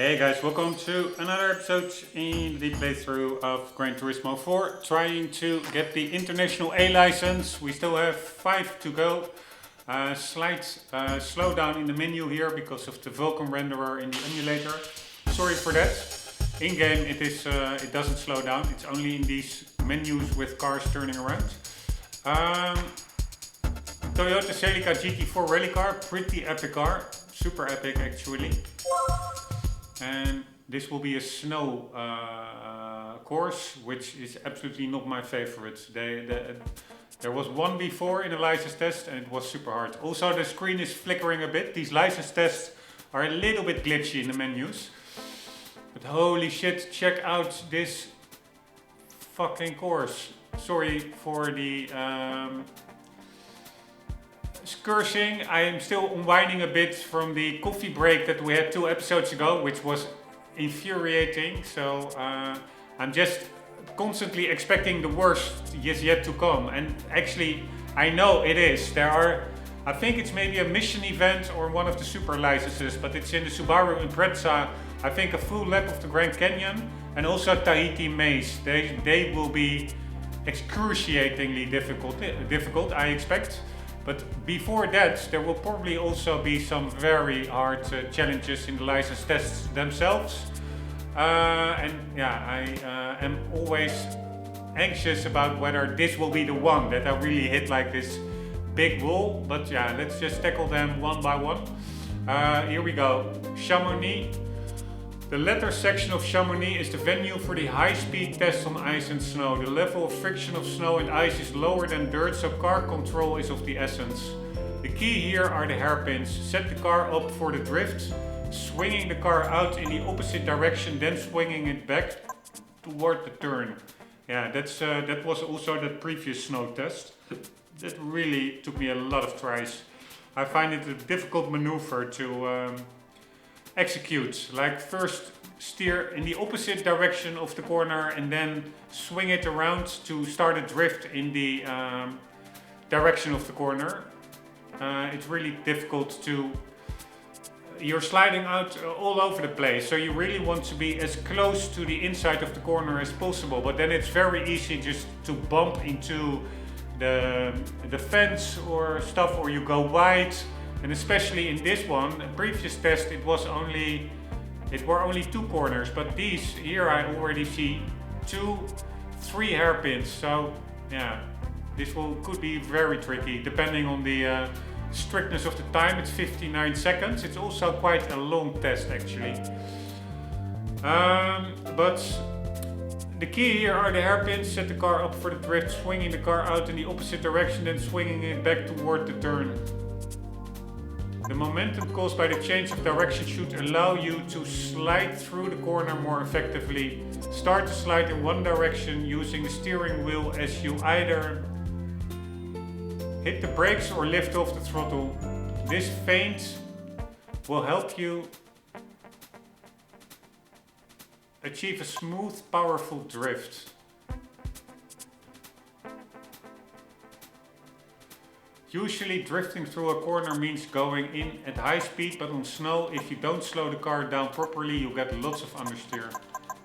Hey guys, welcome to another episode in the playthrough of Gran Turismo 4. Trying to get the international A license. We still have 5 to go. Slight slowdown in the menu here because of the Vulkan renderer in the emulator. Sorry for that. In game it doesn't slow down. It's only in these menus with cars turning around. Toyota Celica GT4 rally car, pretty epic car. Super epic actually. And this will be a snow course, which is absolutely not my favorite. There was one before in a license test and it was super hard. Also the screen is flickering a bit. These license tests are a little bit glitchy in the menus. But holy shit, check out this fucking course. Sorry for the cursing. I am still unwinding a bit from the coffee break that we had 2 episodes ago, which was infuriating. So I'm just constantly expecting the worst is yet to come. And actually, I know it is. I think it's maybe a mission event or one of the super licenses, but it's in the Subaru Impreza. I think a full lap of the Grand Canyon and also Tahiti Maze. They will be excruciatingly difficult, I expect. But before that, there will probably also be some very hard challenges in the license tests themselves. And yeah, I am always anxious about whether this will be the one that I really hit like this big wall. But yeah, let's just tackle them one by one. Here we go. Chamonix. The latter section of Chamonix is the venue for the high-speed test on ice and snow. The level of friction of snow and ice is lower than dirt, so car control is of the essence. The key here are the hairpins. Set the car up for the drift, swinging the car out in the opposite direction, then swinging it back toward the turn. Yeah, that was also the previous snow test. That really took me a lot of tries. I find it a difficult maneuver to execute. Like first steer in the opposite direction of the corner and then swing it around to start a drift in the direction of the corner. It's really difficult you're sliding out all over the place, so you really want to be as close to the inside of the corner as possible, but then it's very easy just to bump into the fence or stuff, or you go wide. And especially in this one, the previous test, it were only 2 corners, but these here I already see 3 hairpins. So yeah, this could be very tricky depending on the strictness of the time. It's 59 seconds. It's also quite a long test actually. But the key here are the hairpins. Set the car up for the drift, swinging the car out in the opposite direction, then swinging it back toward the turn. The momentum caused by the change of direction should allow you to slide through the corner more effectively. Start to slide in one direction using the steering wheel as you either hit the brakes or lift off the throttle. This feint will help you achieve a smooth, powerful drift. Usually drifting through a corner means going in at high speed, but on snow, if you don't slow the car down properly, you get lots of understeer.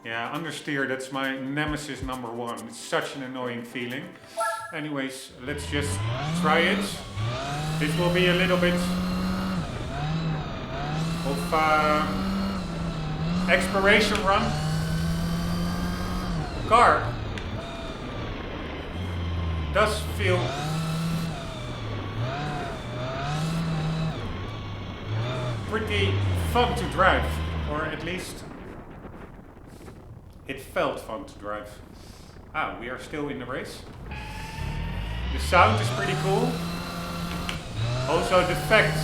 Yeah, understeer, that's my nemesis number 1. It's such an annoying feeling. Anyways, let's just try it. This will be a little bit of exploration run. The car does feel pretty fun to drive, or at least it felt fun to drive. We are still in the race. The sound is pretty cool. Also the fact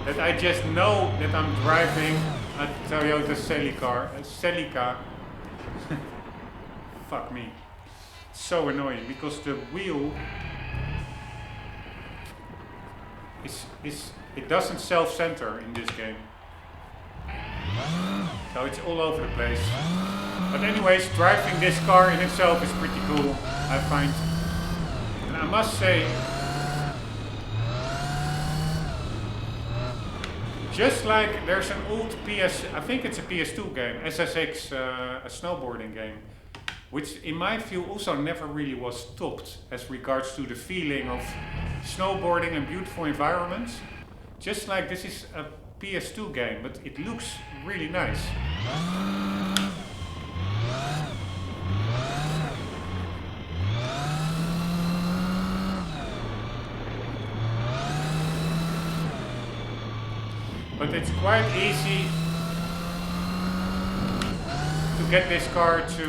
that I just know that I'm driving a Toyota Celica. Fuck me. So annoying because the wheel it doesn't self-center in this game. So it's all over the place. But anyways, driving this car in itself is pretty cool, I find. And I must say, Just like there's an old I think it's a PS2 game, SSX, a snowboarding game, which in my view also never really was topped as regards to the feeling of snowboarding and beautiful environments. Just like this is a PS2 game, but it looks really nice. But it's quite easy to get this car to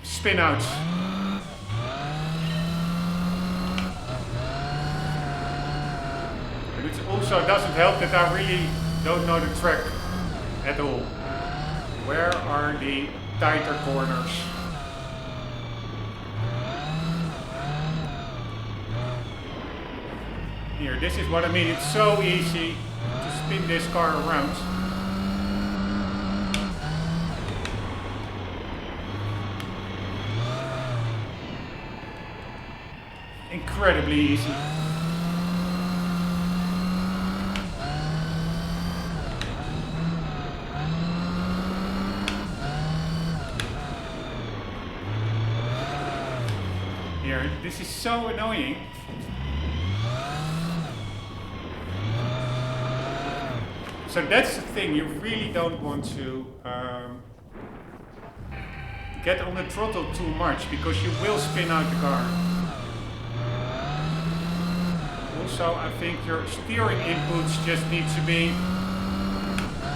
spin out. And it also doesn't help that I really don't know the track at all. Where are the tighter corners? Here, this is what I mean, it's so easy to spin this car around. Incredibly easy. Here, this is so annoying. So that's the thing, you really don't want to get on the throttle too much because you will spin out the car. Also, I think your steering inputs just need to be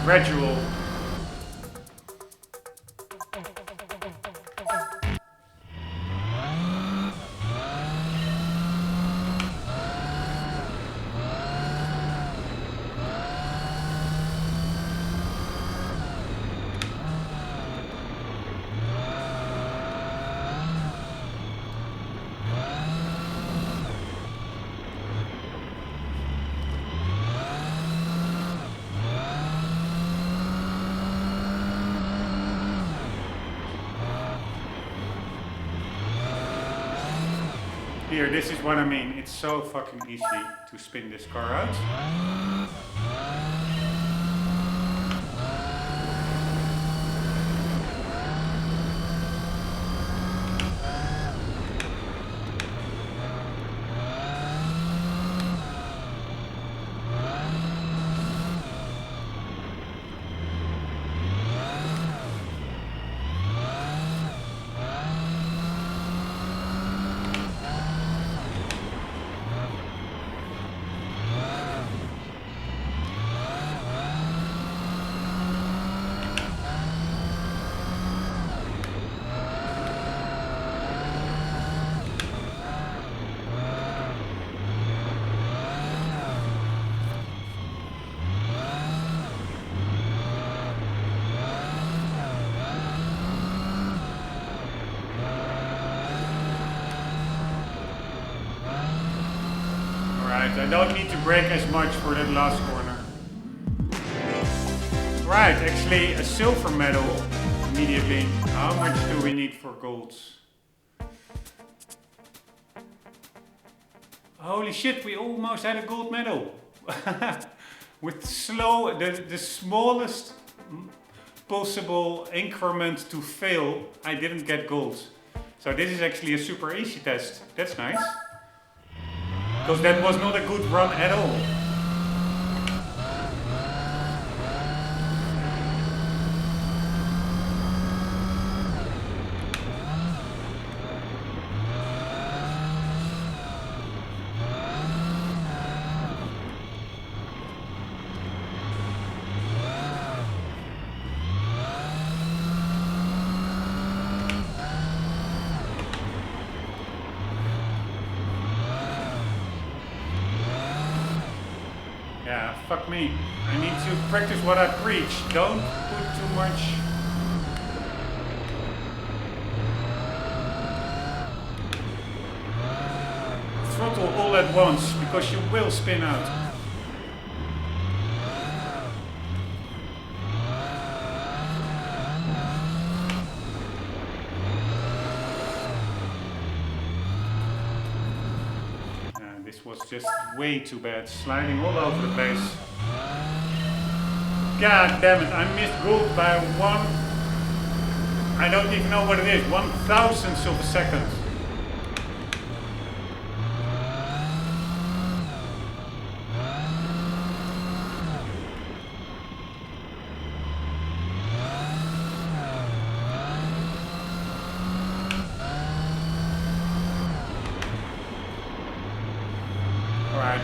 gradual. Here, this is what I mean. It's so fucking easy to spin this car out. I don't need to brake as much for that last corner. Right, actually a silver medal immediately. How much do we need for golds? Holy shit, we almost had a gold medal. With the smallest possible increment to fail, I didn't get gold. So this is actually a super easy test. That's nice. Because that was not a good run at all. Yeah, fuck me. I need to practice what I preach. Don't put too much. Throttle all at once, because you will spin out. This was just way too bad. Sliding all over the place. God damn it, I missed gold by one. I don't even know what it is. 1,000th of a second.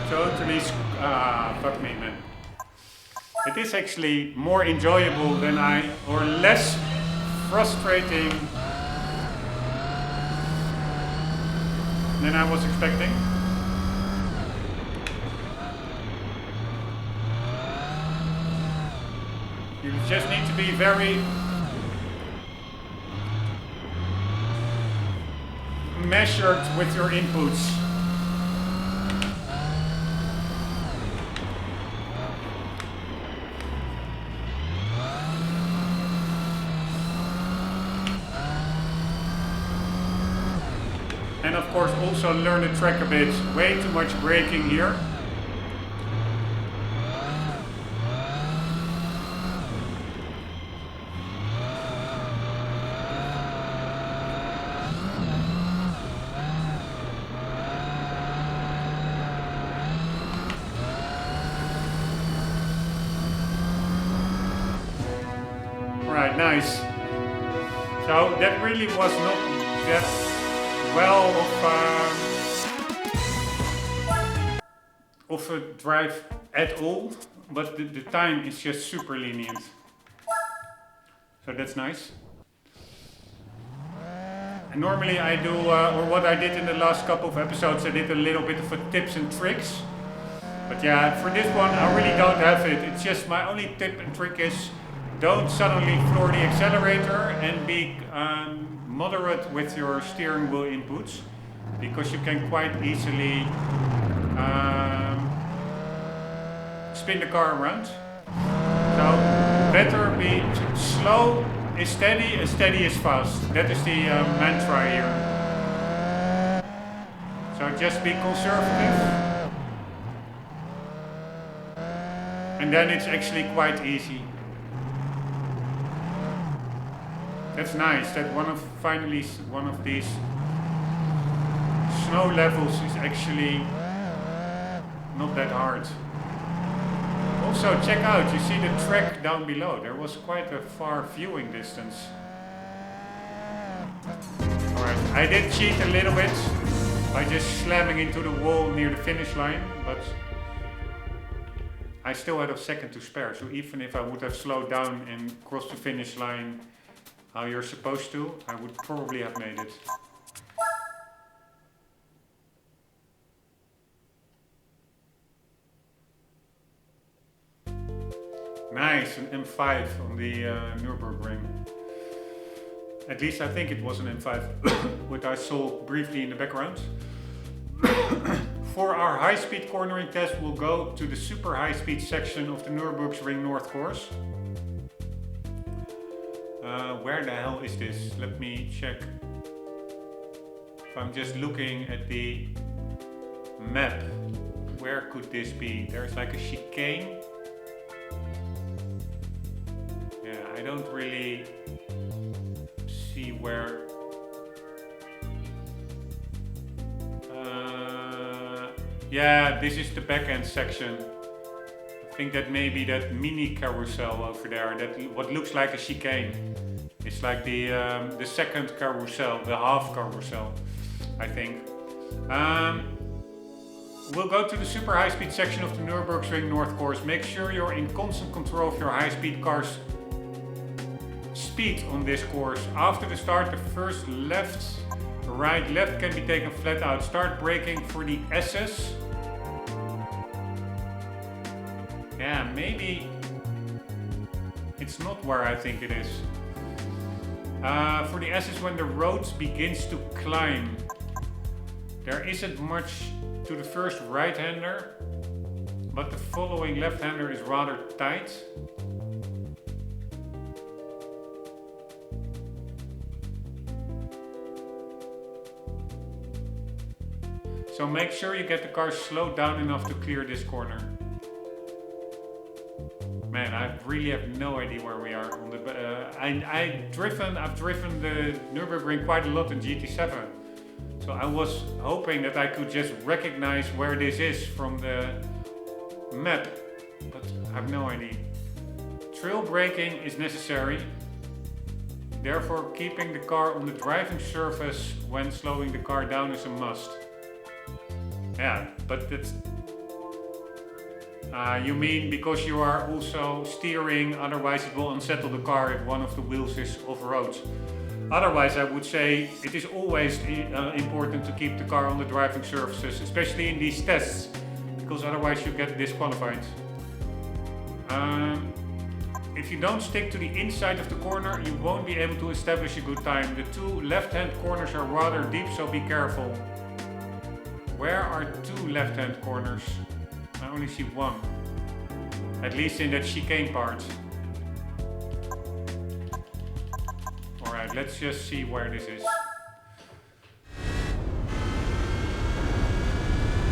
Totally, fuck me, man. It is actually more enjoyable than or less frustrating than I was expecting. You just need to be very measured with your inputs. And of course also learn the track a bit. Way too much braking here. Alright, nice. So that really was not that well of a drive at all, but the time is just super lenient. So that's nice. And normally I do, or what I did in the last couple of episodes, I did a little bit of a tips and tricks. But yeah, for this one I really don't have it. It's just my only tip and trick is don't suddenly floor the accelerator and be moderate with your steering wheel inputs, because you can quite easily spin the car around. So better be slow is steady and steady is fast. That is the mantra here. So just be conservative, and then it's actually quite easy. That's nice, that finally one of these snow levels is actually not that hard. Also check out, you see the track down below. There was quite a far viewing distance. Alright, I did cheat a little bit by just slamming into the wall near the finish line, but I still had a second to spare. So even if I would have slowed down and crossed the finish line how you're supposed to, I would probably have made it. Nice, an M5 on the Nürburgring. At least I think it was an M5, what I saw briefly in the background. For our high-speed cornering test, we'll go to the super high-speed section of the Nürburgring North course. Where the hell is this? Let me check. If I'm just looking at the map, where could this be? There's like a chicane. Yeah, I don't really see where. Yeah, this is the back end section. I think that may be that mini carousel over there, that what looks like a chicane. It's like the second carousel, the half carousel, I think. We'll go to the super high speed section of the Nürburgring North course. Make sure you're in constant control of your high speed car's speed on this course. After the start, the first right left can be taken flat out. Start braking for the S's. Yeah, maybe it's not where I think it is. For the S's, when the road begins to climb, there isn't much to the first right-hander, but the following left-hander is rather tight. So So make sure you get the car slowed down enough to clear this corner. Man, I really have no idea where we are on the. I've driven the Nürburgring quite a lot in GT7, so I was hoping that I could just recognize where this is from the map, but I have no idea. Trail braking is necessary, therefore keeping the car on the driving surface when slowing the car down is a must. Yeah, but that's. You mean because you are also steering, otherwise it will unsettle the car if one of the wheels is off-road. Otherwise I would say it is always important to keep the car on the driving surfaces, especially in these tests, because otherwise you get disqualified. If you don't stick to the inside of the corner, you won't be able to establish a good time. The two left-hand corners are rather deep, so be careful. Where are two left-hand corners? I only see one. At least in that chicane part. Alright, let's just see where this is.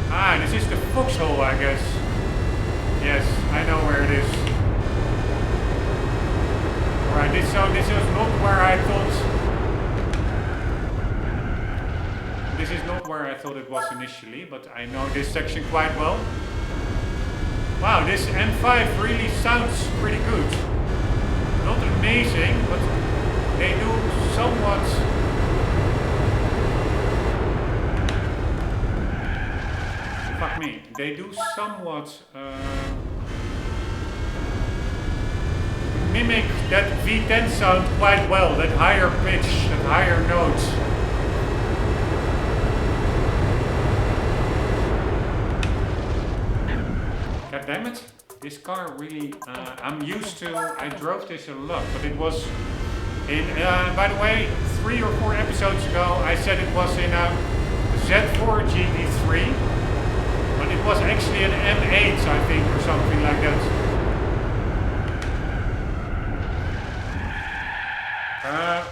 Ah, this is the foxhole, I guess. Yes, I know where it is. Alright, this is not where I thought. This is not where I thought it was initially, but I know this section quite well. Wow, this M5 really sounds pretty good. Not amazing, but they do somewhat. Fuck me. They do somewhat mimic that V10 sound quite well, that higher pitch, that higher notes. God damn it, this car really, I'm used to, I drove this a lot, but it was in, by the way, 3 or 4 episodes ago I said it was in a Z4 GT3, but it was actually an M8 I think, or something like that.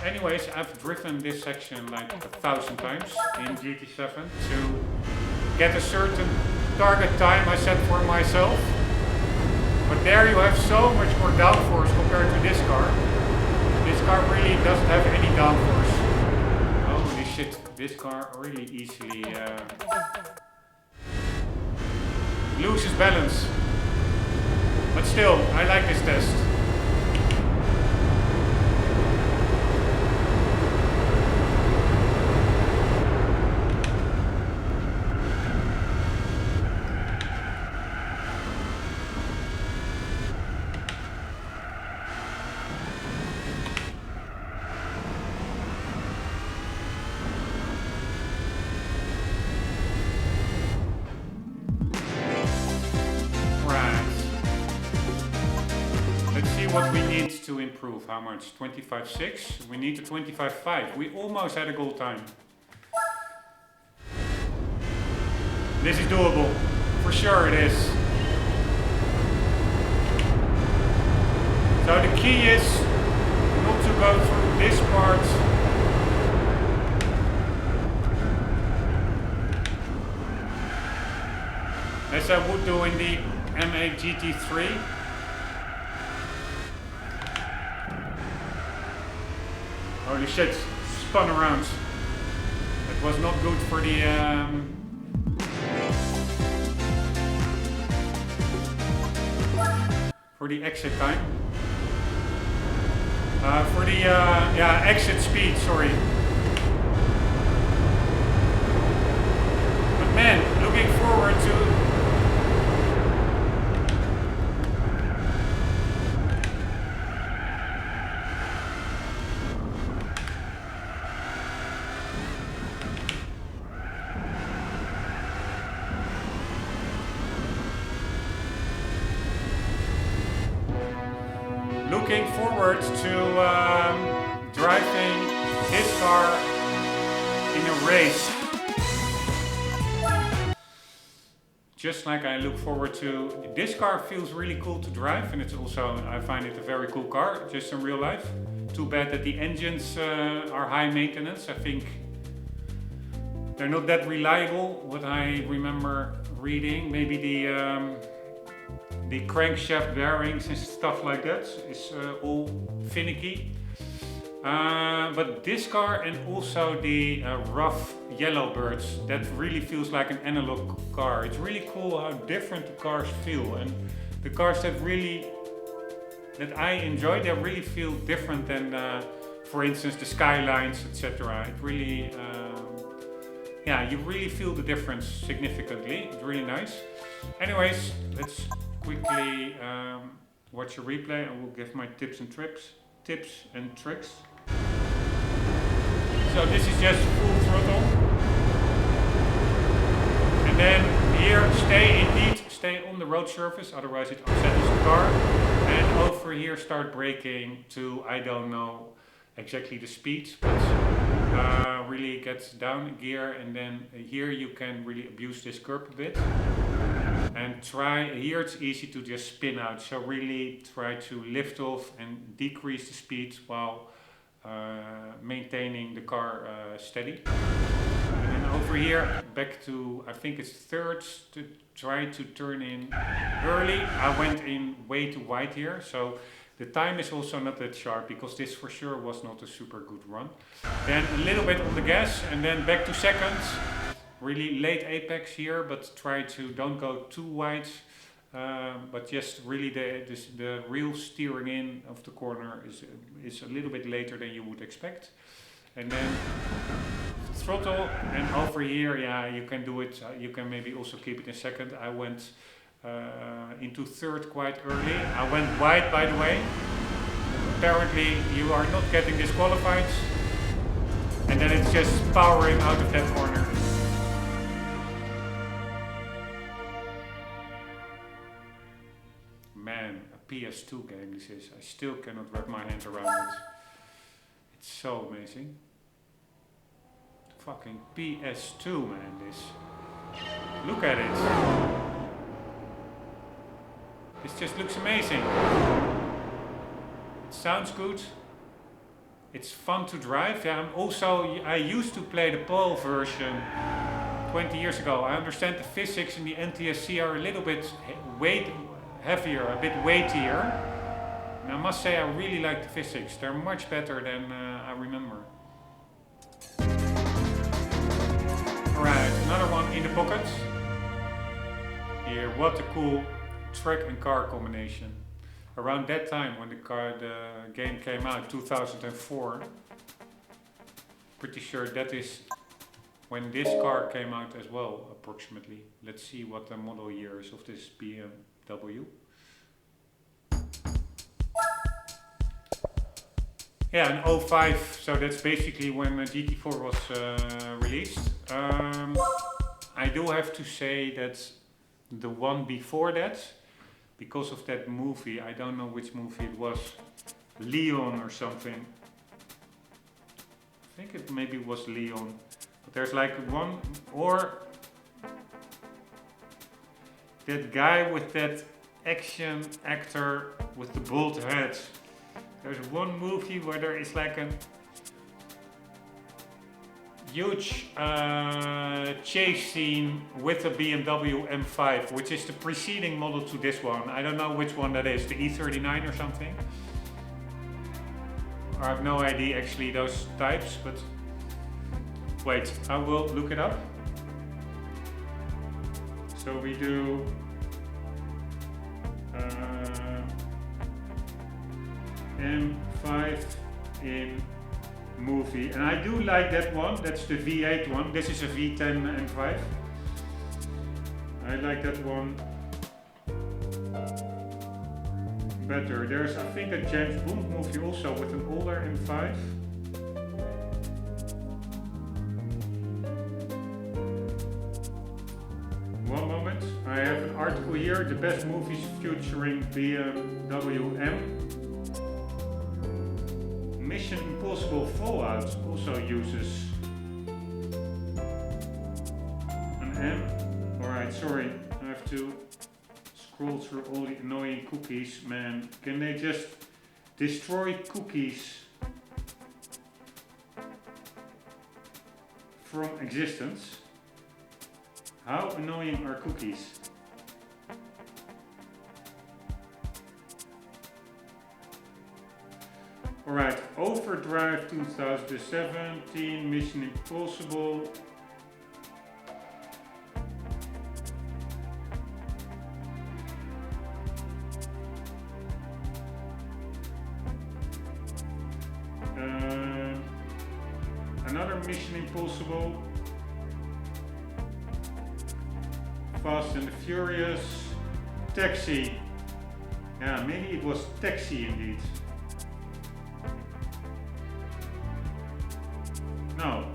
Anyways, I've driven this section like 1,000 times in GT7 to get a certain target time I set for myself. But there you have so much more downforce compared to this car. This car really doesn't have any downforce. Holy shit, this car really easily loses balance. But still, I like this test. What we need to improve, how much? 25.6? We need to 25.5. We almost had a goal time. This is doable. For sure it is. So the key is not to go through this part. As I would do in the M8 GT3. Holy shit, spun around. That was not good for the exit time. For the exit speed, sorry. But man, looking forward to driving this car in a race. Just like I look forward to, this car feels really cool to drive, and it's also, I find it a very cool car, just in real life. Too bad that the engines are high maintenance. I think They're not that reliable, what I remember reading. Maybe the crankshaft bearings and stuff like that is all finicky. But this car and also the rough Yellowbirds, that really feels like an analog car. It's really cool how different the cars feel, and the cars that I enjoy, they really feel different than, for instance, the Skylines, etc. It really, yeah, you really feel the difference significantly. It's really nice. Anyways, let's quickly watch a replay. I will give my tips and tricks. So this is just full throttle. And then here, stay on the road surface, otherwise it unsettles the car. And over here start braking to, I don't know exactly the speed, but really gets down a gear, and then here you can really abuse this curb a bit. And here it's easy to just spin out, so really try to lift off and decrease the speed while maintaining the car steady. And then over here, back to, I think it's third, to try to turn in early. I went in way too wide here, so the time is also not that sharp, because this for sure was not a super good run. Then a little bit on the gas, and then back to seconds. Really late apex here, but try to don't go too wide. But just really the real steering in of the corner is a little bit later than you would expect. And then throttle, and over here, yeah, you can do it. You can maybe also keep it in second. I went into third quite early. I went wide, by the way. Apparently you are not getting disqualified. And then it's just powering out of that corner. Man, a PS2 game this is. I still cannot wrap my hand around it. It's so amazing. Fucking PS2, man, this. Look at it. This just looks amazing. It sounds good. It's fun to drive. Yeah, I used to play the PAL version 20 years ago. I understand the physics in the NTSC are a little bit heavier, a bit weightier. And I must say I really like the physics. They're much better than I remember. Alright, another one in the pocket. Here, what a cool track and car combination. Around that time when the game came out, 2004. Pretty sure that is when this car came out as well, approximately. Let's see what the model year is of this BMW. Yeah, in 05, so that's basically when GT4 was released. I do have to say that the one before that, because of that movie, I don't know which movie it was, Leon or something. I think it maybe was Leon. But there's like one, or that guy with that action actor with the bald head. There's one movie where there is like a huge chase scene with a BMW M5, which is the preceding model to this one. I don't know which one that is, the E39 or something. I have no idea actually those types, but wait, I will look it up. So we do M5 in movie, and I do like that one. That's the V8 one. This is a V10 M5. I like that one better. There's, I think, a James Bond movie also with an older M5. One moment. I have an article here. The best movies featuring BMW M. Mission Impossible Fallout also uses an M. Alright, sorry, I have to scroll through all the annoying cookies. Man, can they just destroy cookies? from existence. How annoying are cookies? Alright, Overdrive 2017, Mission Impossible. Another Mission Impossible. Fast and the Furious. Taxi. Yeah, maybe it was Taxi indeed. No,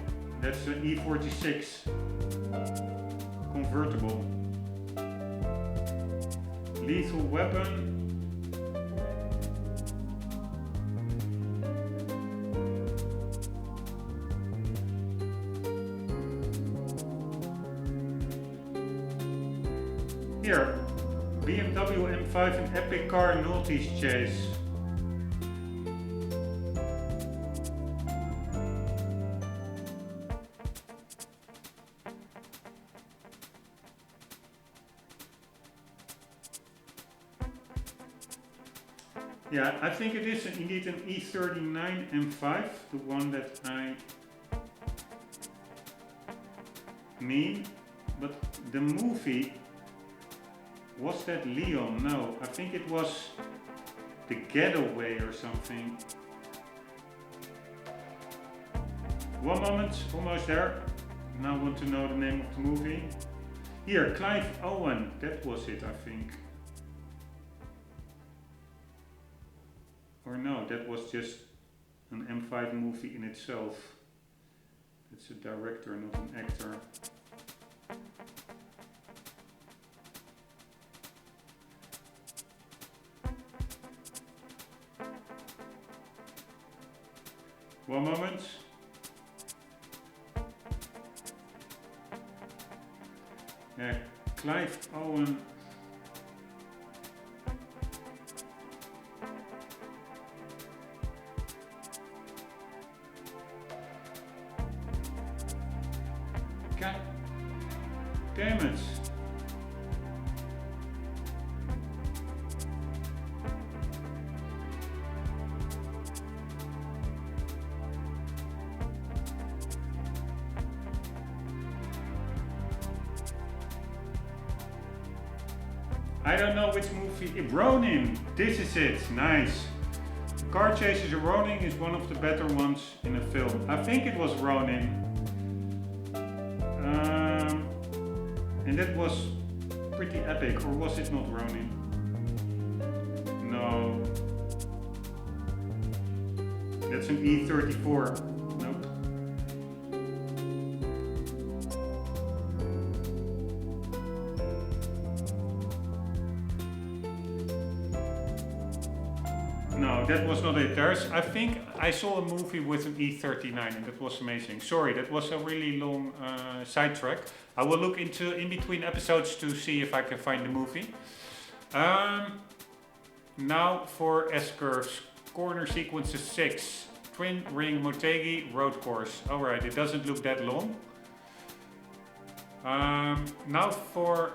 that's an E46 convertible. Lethal Weapon. Here, BMW M5 and Epic Car Naughty's Chase. Yeah, I think it is indeed an E39 M5, the one that I mean, but the movie, was that Leon? No, I think it was The Getaway or something. One moment, almost there. Now I want to know the name of the movie. Here, Clive Owen, that was it, I think. Or no, that was just an M5 movie in itself. It's a director, not an actor. One moment. Yeah, Clive Owen. God damn it. I don't know which movie. Ronin! This is it. Nice. Car Chases a Ronin is one of the better ones in a film. I think it was Ronin. And that was pretty epic. Or was it not Ronin? No. That's an E34. Nope. No, that was not it. I think I saw a movie with an E39 and that was amazing. Sorry, that was a really long sidetrack. I will look into in between episodes to see if I can find the movie. Now for S-curves. Corner sequences 6. Twin Ring Motegi road course. Alright, it doesn't look that long. Now for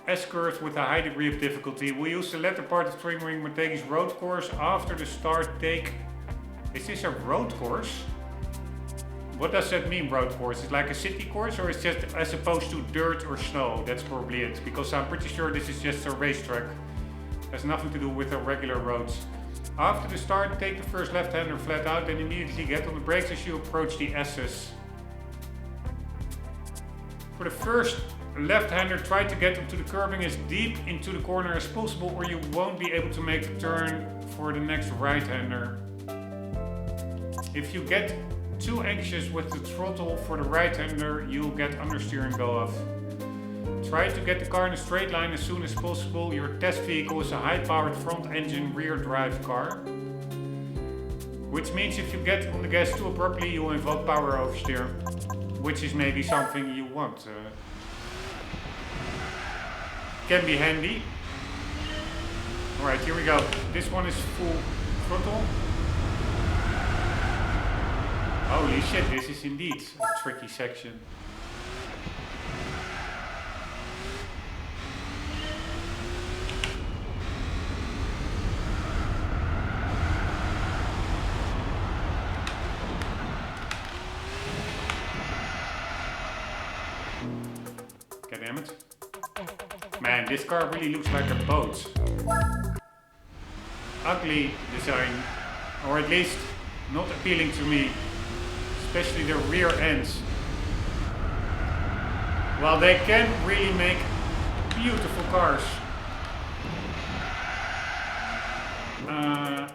S-curves with a high degree of difficulty. We use the latter part of Twin Ring Motegi's road course after the start take. Is this a road course? What does that mean, road course? Is it like a city course or is it just as opposed to dirt or snow? That's probably it, because I'm pretty sure this is just a racetrack. Has nothing to do with the regular roads. After the start, take the first left-hander flat out and immediately get on the brakes as you approach the S's. For the first left-hander, try to get into the curbing as deep into the corner as possible or you won't be able to make the turn for the next right-hander. If you get too anxious with the throttle for the right-hander, you'll get understeering go off. Try to get the car in a straight line as soon as possible. Your test vehicle is a high-powered front-engine rear-drive car, which means if you get on the gas too abruptly, you'll invoke power oversteer, which is maybe something you want. Can be handy. Alright, here we go. This one is full throttle. Holy shit, this is indeed a tricky section. God damn it. Man, this car really looks like a boat. Ugly design, or at least not appealing to me, especially the rear ends. While they can really make beautiful cars,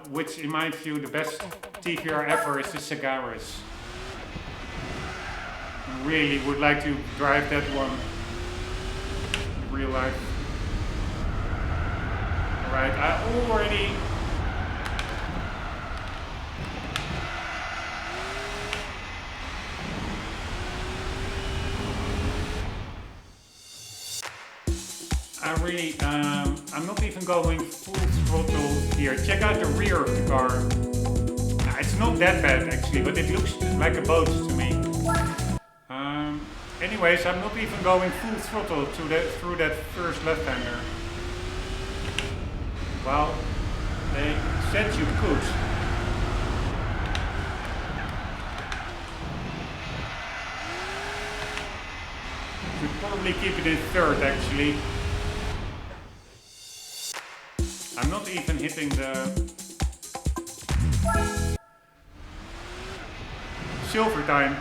which in my view the best TVR ever is the Sagaris. I really would like to drive that one in real life. Alright, I already I'm not even going full throttle here. Check out the rear of the car. It's not that bad actually, but it looks like a boat to me. Anyways, I'm not even going full throttle through that first left-hander. Well, they said you could. Should probably keep it in third actually. I'm not even hitting the silver time.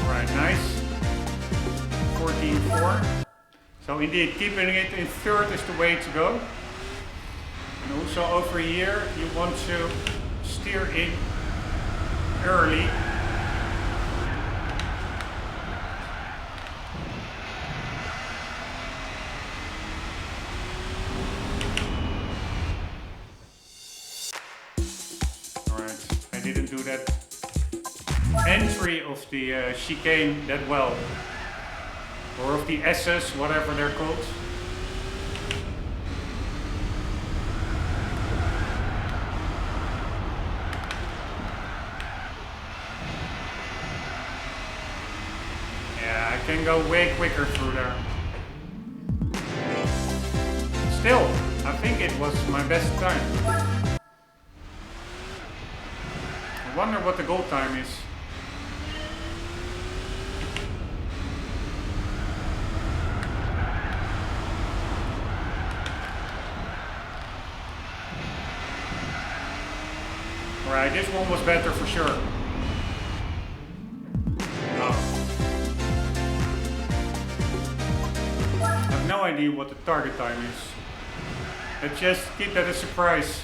Alright, nice. 14.4. So indeed, keeping it in third is the way to go. And also over here, you want to steer in early. Alright, I didn't do that entry of the chicane that well. Or of the S's, whatever they're called. Yeah, I can go way quicker through there. Still, I think it was my best time. I wonder what the goal time is. Right, this one was better for sure. Oh. I have no idea what the target time is. Let's just keep that a surprise.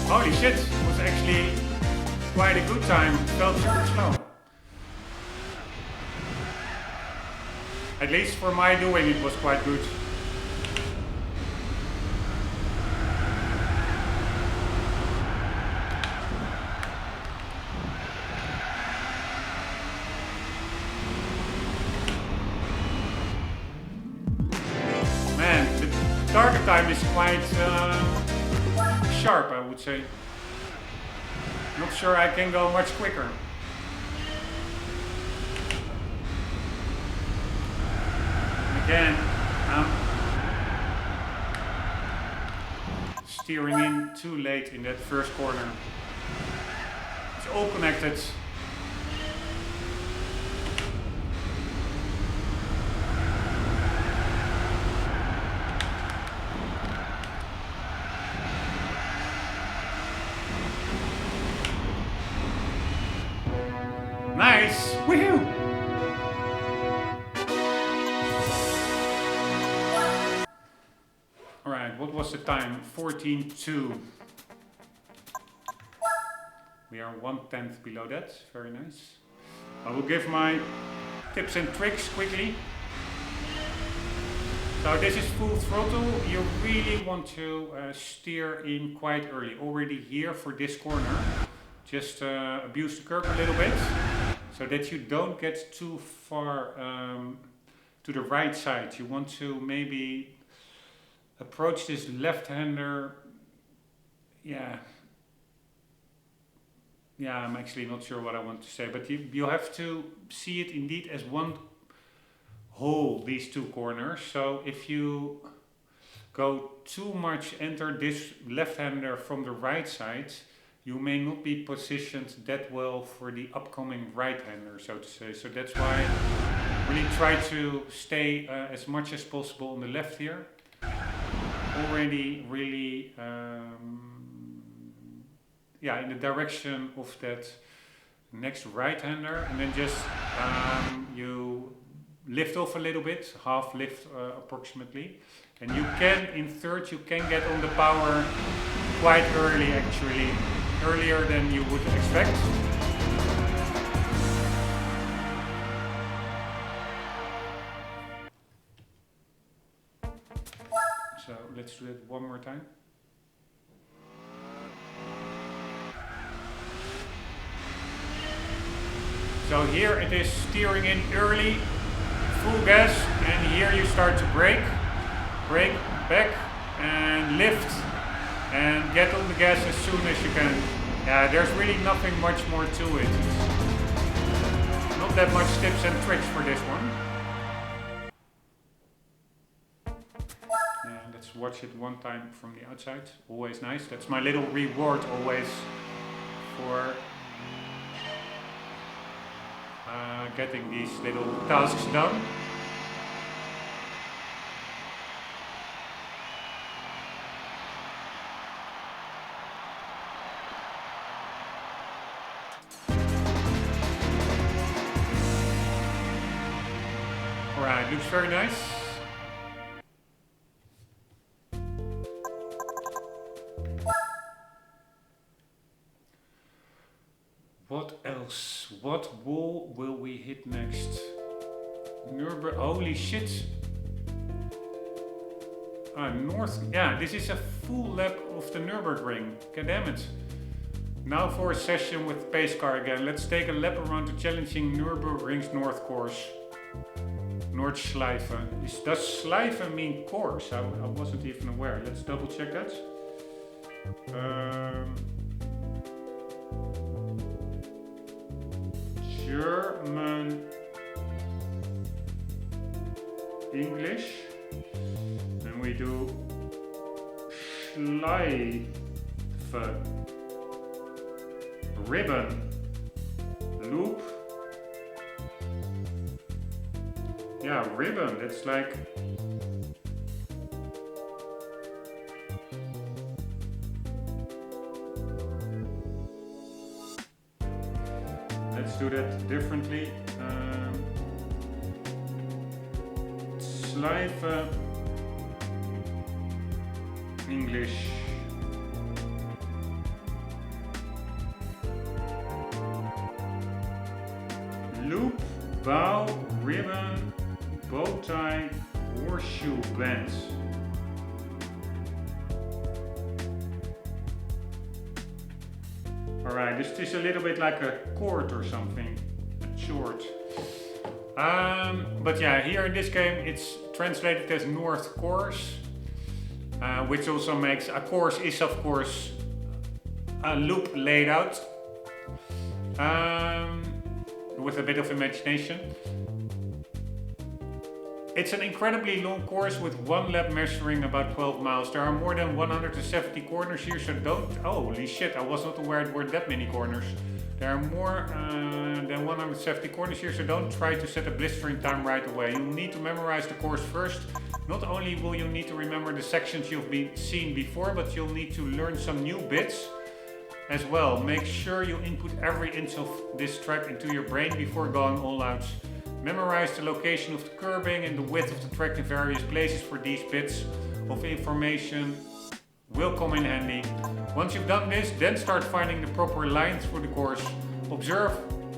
Holy shit, it was actually quite a good time. It felt super slow. At least for my doing it was quite good. Man, the target time is quite sharp, I would say. Not sure I can go much quicker. Again, I'm steering in too late in that first corner. It's all connected. Nice! Woohoo! Alright, what was the time? 14.2. We are 1/10 below that, very nice. I will give my tips and tricks quickly. So this is full throttle. You really want to steer in quite early. Already here for this corner, just abuse the curb a little bit so that you don't get too far to the right side. You want to maybe approach this left-hander. Yeah, I'm actually not sure what I want to say, but you have to see it indeed as one whole, these two corners. So if you go too much, enter this left-hander from the right side, you may not be positioned that well for the upcoming right-hander, so to say. So that's why really try to stay as much as possible on the left here. Already really in the direction of that next right-hander, and then just you lift off a little bit, half lift approximately, and you can, in third, you can get on the power quite early actually, earlier than you would expect. So let's do it one more time. So here it is steering in early, full gas, and here you start to brake back and lift and get on the gas as soon as you can. Yeah, there's really nothing much more to it. It's not that much tips and tricks for this one. And let's watch it one time from the outside. Always nice. That's my little reward always for getting these little tasks done. Alright, looks very nice. What else? What wall will we hit next? Rombbb, holy shit. North, yeah, this is a full lap of the Nürburgring. God damn it. Now for a session with pace car again. Let's take a lap around the challenging Nürburgring's North course. Nordschleife. Does Schleife mean course? I wasn't even aware. Let's double check that. German, English, and we do Schleife, ribbon, loop. Yeah, ribbon, that's like let's do that differently. Schleife, English. Loop, bow, ribbon, bow tie, horseshoe band. Alright, this is a little bit like a chord or something, short. But yeah, here in this game it's translated as North Course, which also makes a course is of course a loop laid out with a bit of imagination. It's an incredibly long course with one lap measuring about 12 miles. There are more than 170 corners here, so don't... Holy shit, I was not aware there were that many corners. There are more than 170 corners here, so don't try to set a blistering time right away. You need to memorize the course first. Not only will you need to remember the sections you've seen before, but you'll need to learn some new bits as well. Make sure you input every inch of this track into your brain before going all out. Memorize the location of the curbing and the width of the track in various places for these bits of information will come in handy. Once you've done this, then start finding the proper line through the course. Observe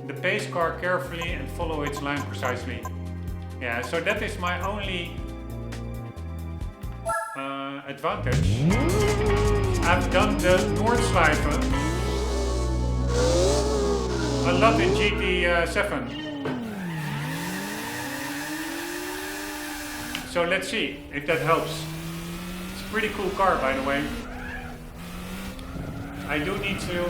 the pace car carefully and follow its line precisely. Yeah, so that is my only advantage. I've done the Noordschleife a lot in GT7. So let's see if that helps. It's a pretty cool car, by the way. I do need to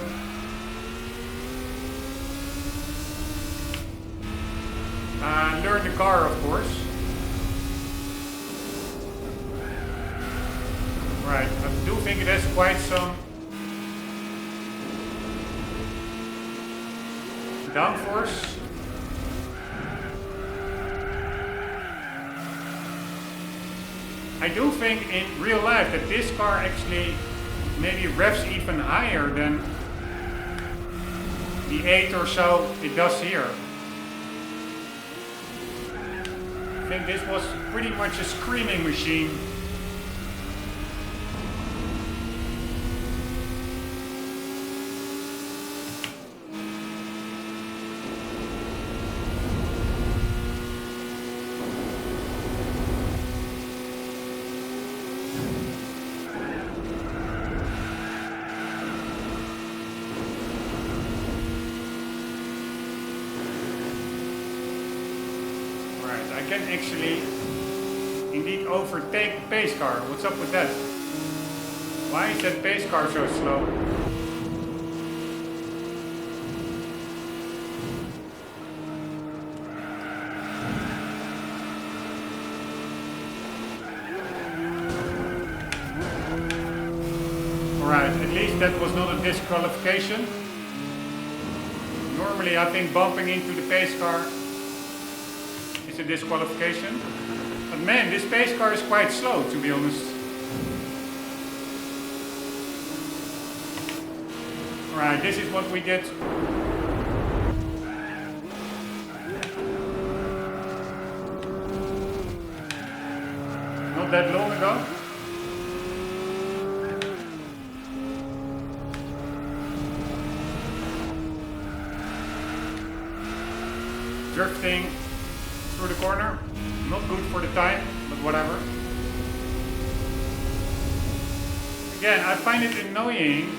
learn the car, of course. Right, I do think it has quite some downforce. I do think in real life that this car actually maybe revs even higher than the 8 or so it does here. I think this was pretty much a screaming machine. I can actually indeed overtake the pace car. What's up with that? Why is that pace car so slow? Alright, at least that was not a disqualification. Normally I think bumping into the pace car a disqualification. But man, this pace car is quite slow, to be honest. Alright, this is what we did. Not that long ago. Drifting through the corner, not good for the time, but whatever. Again, I find it annoying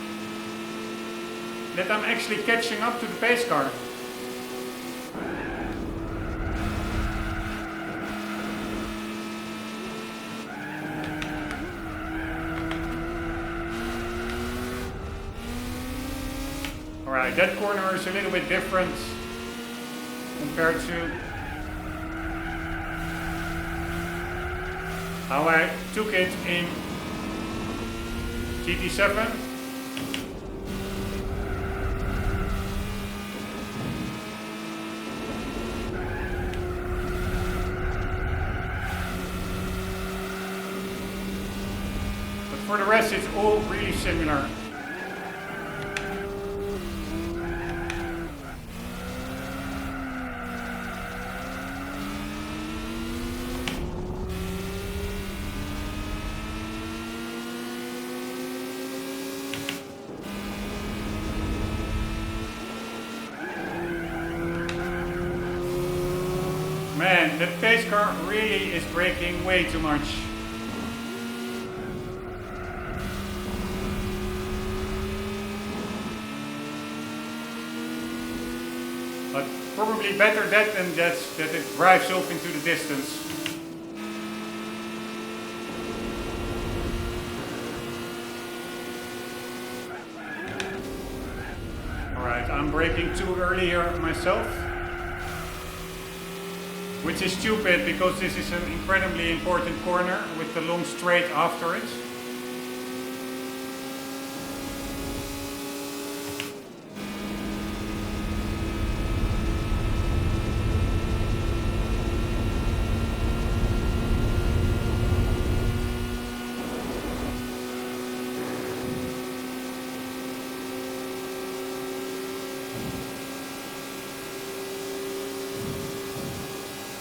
that I'm actually catching up to the pace car. Alright, that corner is a little bit different compared to how I took it in GT7. But for the rest, it's all really similar. Man, that pace car really is braking way too much. But probably better that than that it drives off into the distance. Alright, I'm braking too early here myself. Which is stupid because this is an incredibly important corner with the long straight after it.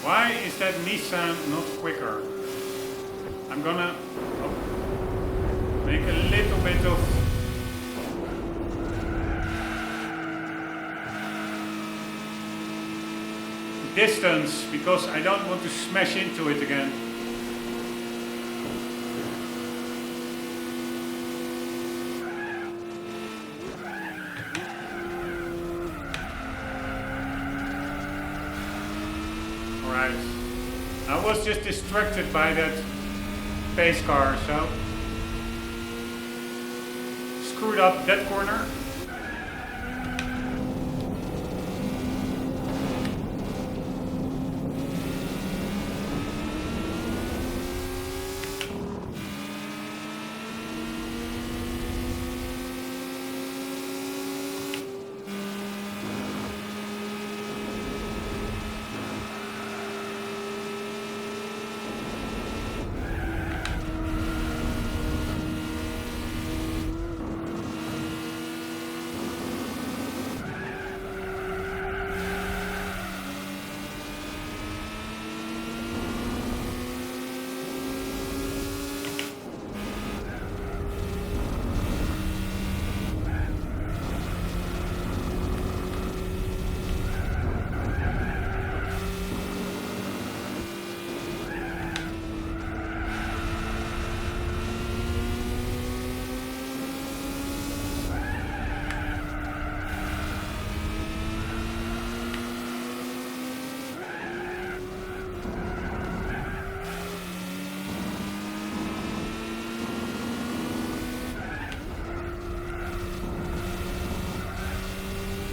Why is that Nissan not quicker? I'm gonna... Oh. make a little bit of distance because I don't want to smash into it again. Alright. I was just distracted by that pace car, so screwed up that corner.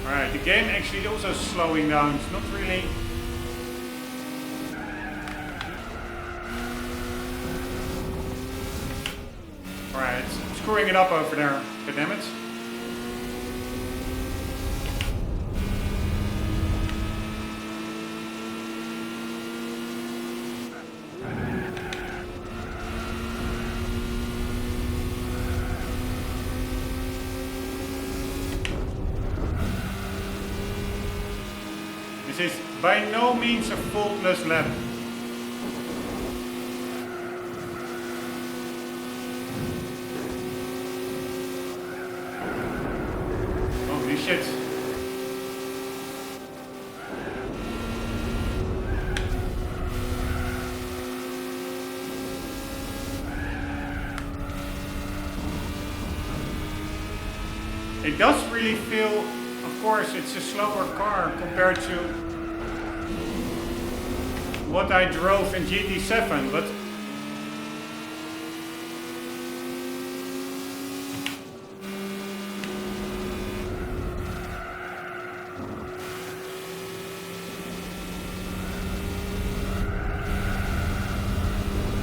Alright, the game actually is also slowing down. It's not really... Alright, it's screwing it up over there. God damn it. This is by no means a faultless lap. Holy shit. It does really feel, of course, it's a slower car compared to what I drove in GT7, but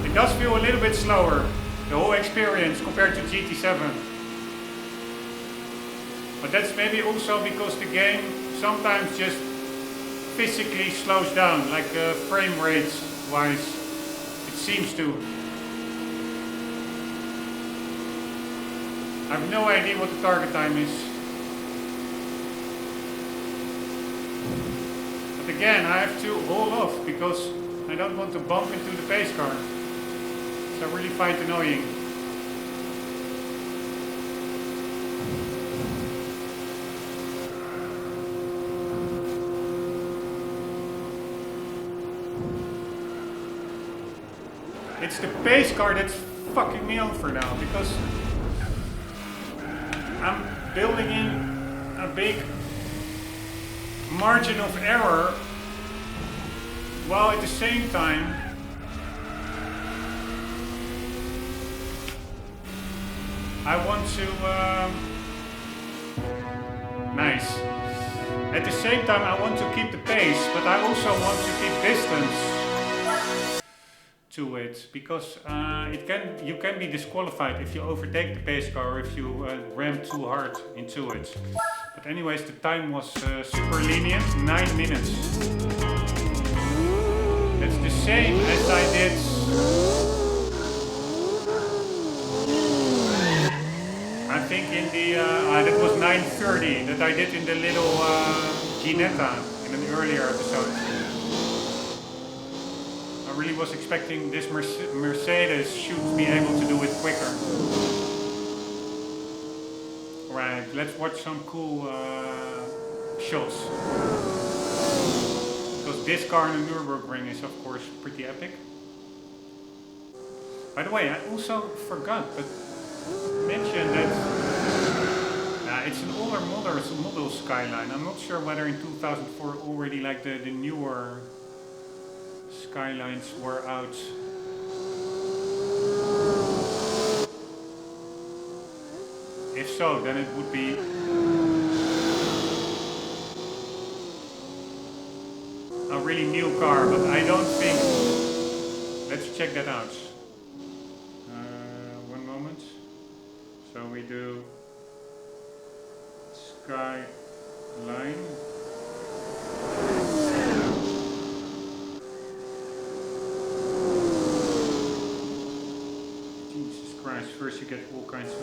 it does feel a little bit slower, the whole experience compared to GT7. But that's maybe also because the game sometimes just physically slows down, like frame rates wise, it seems to. I have no idea what the target time is. But again, I have to hold off because I don't want to bump into the pace car. So I really find it annoying. It's the pace car that's fucking me over now because I'm building in a big margin of error while at the same time I want to nice. At the same time I want to keep the pace, but I also want to keep distance to it, because you can be disqualified if you overtake the pace car or if you ram too hard into it. But anyways, the time was super lenient, 9 minutes. That's the same as I did I think in the that was 9:30 that I did in the little Ginetta in an earlier episode. I really was expecting this Mercedes should be able to do it quicker. Right, let's watch some cool shots. Because this car in the Nürburgring is of course pretty epic. By the way, I also forgot, but mention that it's an older model Skyline. I'm not sure whether in 2004 already like the newer Skylines were out. If so, then it would be a really new car, but I don't think. Let's check that out. One moment. So we do Skyline. Jesus Christ, first you get all kinds of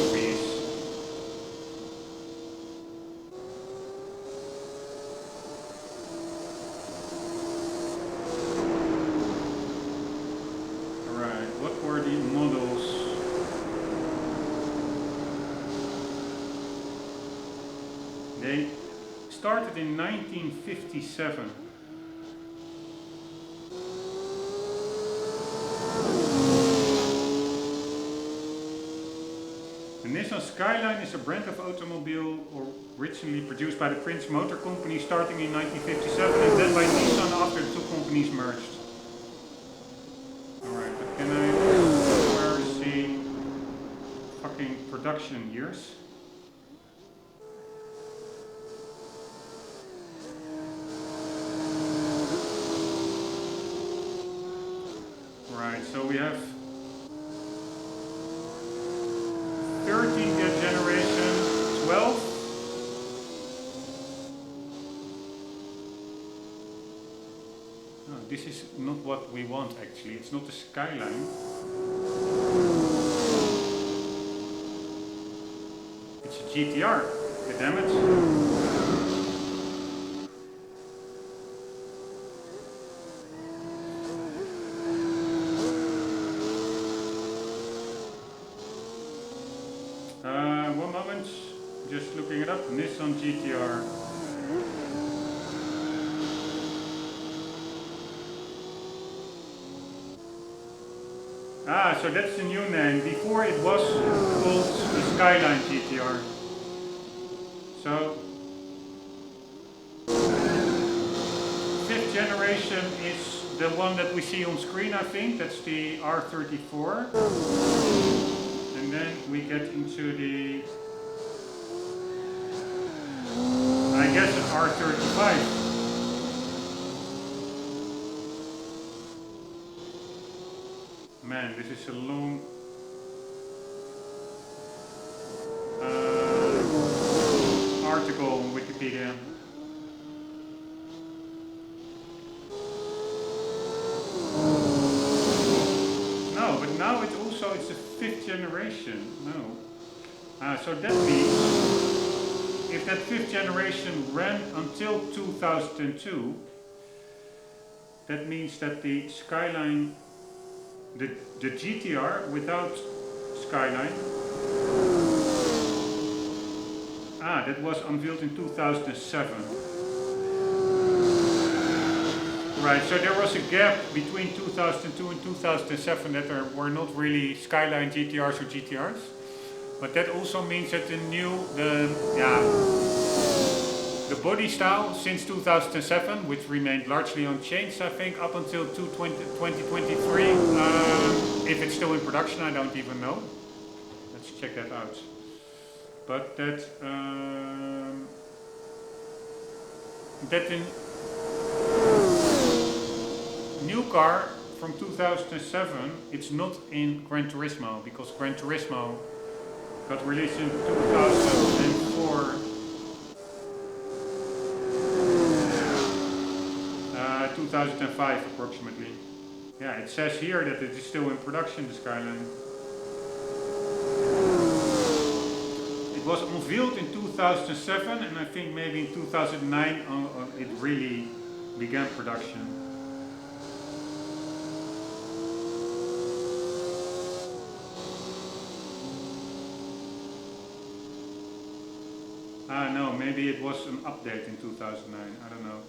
movies. Alright, what were the models? They started in 1957. The Nissan Skyline is a brand of automobile originally produced by the Prince Motor Company starting in 1957 and then by Nissan after the two companies merged. Alright, but can I somewhere see fucking production years? Right, so we have 13th generation, 12. No, this is not what we want actually. It's not the Skyline. It's a GTR. God damn it. One moment, just looking it up. Nissan GTR. Ah, so that's the new name. Before it was called the Skyline GTR. So, 5th generation is the one that we see on screen, I think. That's the R34. And then we get into the, I guess, an R35. Man, this is a long article on Wikipedia. No, but now it's the 5th generation. No. So that means if that 5th generation ran until 2002, that means that the Skyline, the GTR without Skyline, that was unveiled in 2007. Right, so there was a gap between 2002 and 2007 that there were not really Skyline GTRs or GTRs. But that also means that the body style since 2007, which remained largely unchanged, I think, up until 2023. If it's still in production, I don't even know. Let's check that out. But that new car from 2007, it's not in Gran Turismo, because Gran Turismo got released in 2004. 2005 approximately. Yeah, it says here that it is still in production, the Skyline. It was unveiled in 2007 and I think maybe in 2009 it really began production. No, maybe it was an update in 2009, I don't know.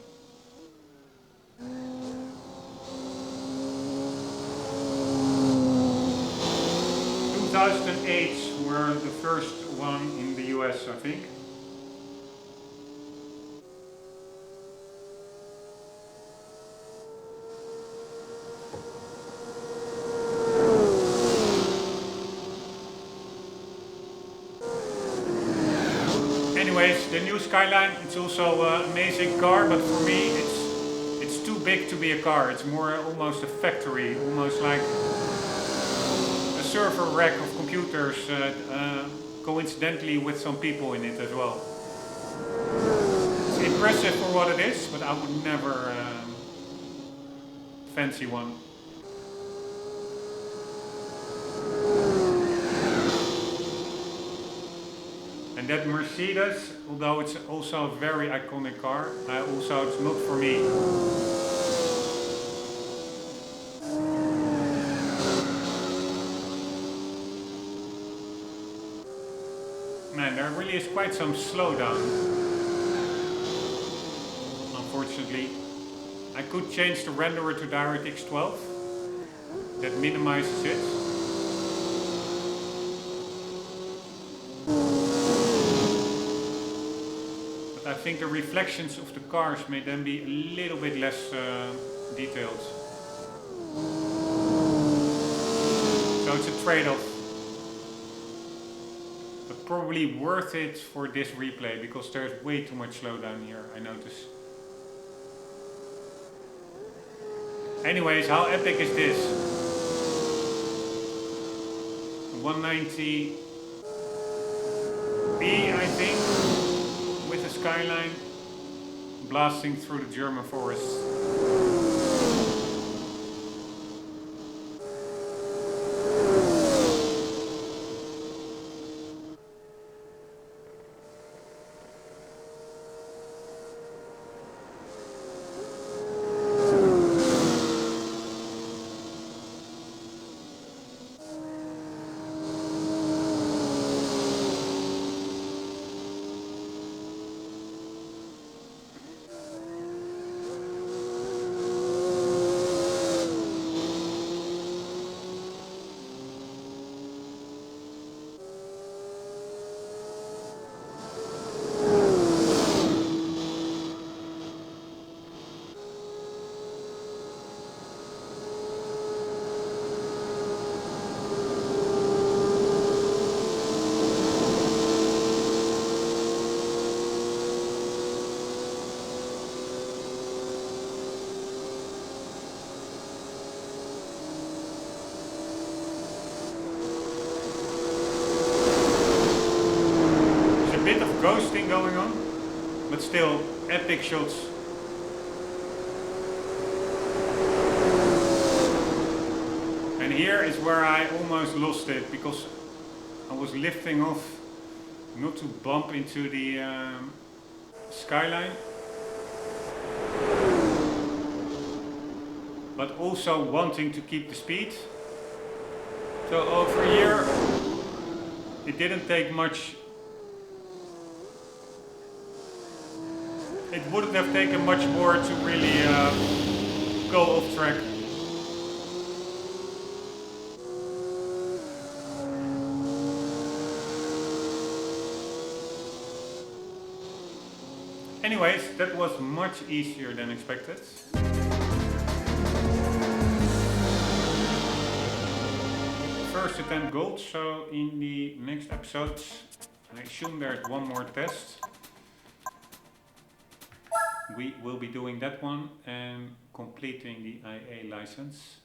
2008 were the first one in the US, I think. Anyways, the new Skyline, it's also an amazing car, but for me it's too big to be a car. It's more almost a factory, almost like a server rack of computers, coincidentally with some people in it as well. It's impressive for what it is, but I would never fancy one. And that Mercedes, although it's also a very iconic car, also it's not for me. Man, there really is quite some slowdown. Unfortunately, I could change the renderer to DirectX 12. That minimizes it. I think the reflections of the cars may then be a little bit less detailed. So it's a trade-off. But probably worth it for this replay, because there's way too much slowdown here, I notice. Anyways, how epic is this? 190B, I think. With the Skyline blasting through the German forest. Ghosting going on, but still epic shots. And here is where I almost lost it, because I was lifting off not to bump into the Skyline, but also wanting to keep the speed. So over here it didn't take much. It wouldn't have taken much more to really go off track. Anyways, that was much easier than expected. First attempt gold, so in the next episodes, I assume there's one more test. We will be doing that one and completing the IA license.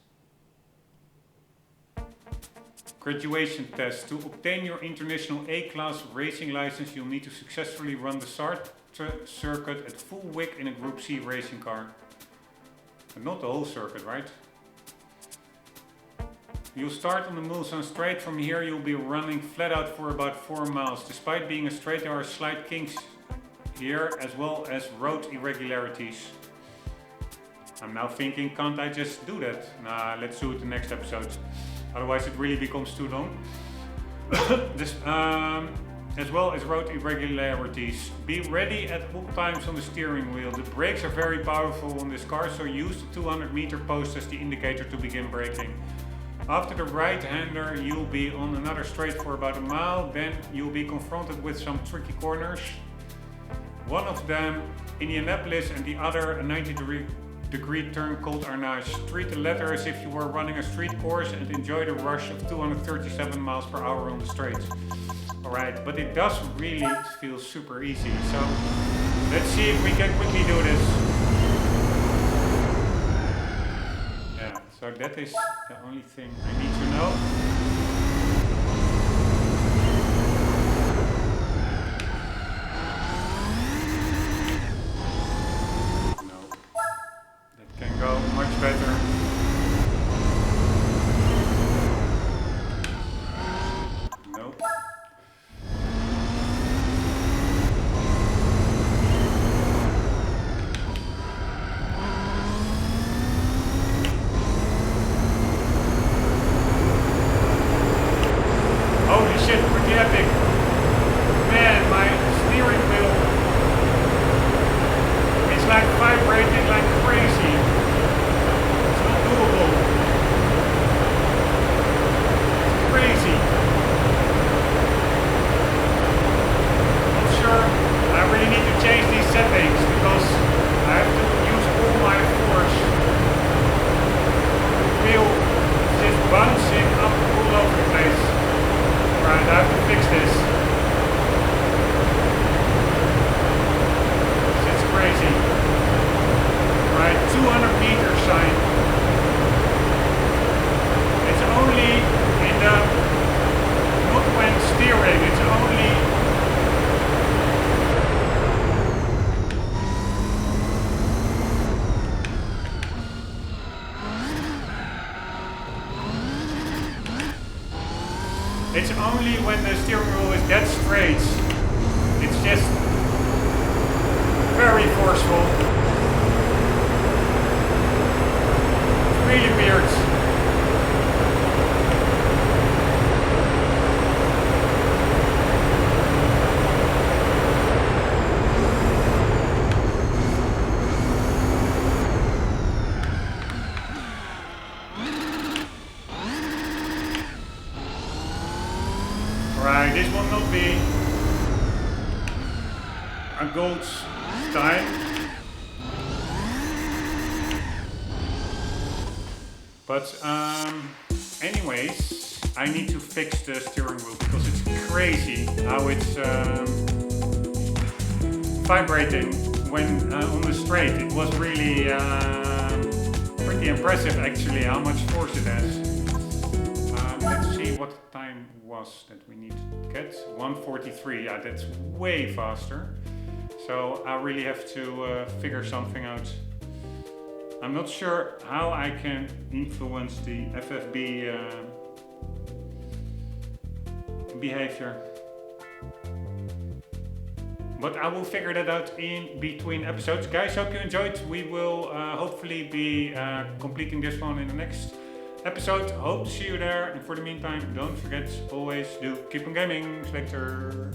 Graduation test. To obtain your international A-class racing license, you'll need to successfully run the start circuit at full wick in a Group C racing car. But not the whole circuit, right? You'll start on the Mulsanne straight. From here you'll be running flat out for about 4 miles. Despite being a straight, there are slight kinks here, as well as road irregularities. I'm now thinking, can't I just do that? Nah, let's do it the next episode. Otherwise it really becomes too long. as well as road irregularities. Be ready at all times on the steering wheel. The brakes are very powerful on this car, so use the 200-meter post as the indicator to begin braking. After the right-hander, you'll be on another straight for about a mile, then you'll be confronted with some tricky corners. One of them, Indianapolis, and the other, a 90-degree turn called Arnage. Treat the latter as if you were running a street course and enjoy the rush of 237 miles per hour on the straights. Alright, but it does really feel super easy, so let's see if we can quickly do this. Yeah, so that is the only thing I need to know. No, that can go much better. Epic. Man, my steering wheel is like vibrating like crazy. It's not doable. It's crazy. Not sure. I really need to change these settings because I have to use all my force. The wheel is just bouncing up all over the place. Right, I have to fix this. This is crazy. Right, 200 meter sign. It's only in the, not when steering, it's only It's only when the steering wheel is dead straight. It's just very forceful. It's really weird. Right, this will not be a gold time, but anyways, I need to fix the steering wheel because it's crazy how it's vibrating when on the straight. It was really pretty impressive actually how much force it has. Let's see what the time was that we need to get. 1:43, yeah, that's way faster. So I really have to figure something out. I'm not sure how I can influence the FFB behavior. But I will figure that out in between episodes. Guys, hope you enjoyed. We will hopefully be completing this one in the next episode. Hope to see you there. And for the meantime, don't forget, always do keep on gaming. Later.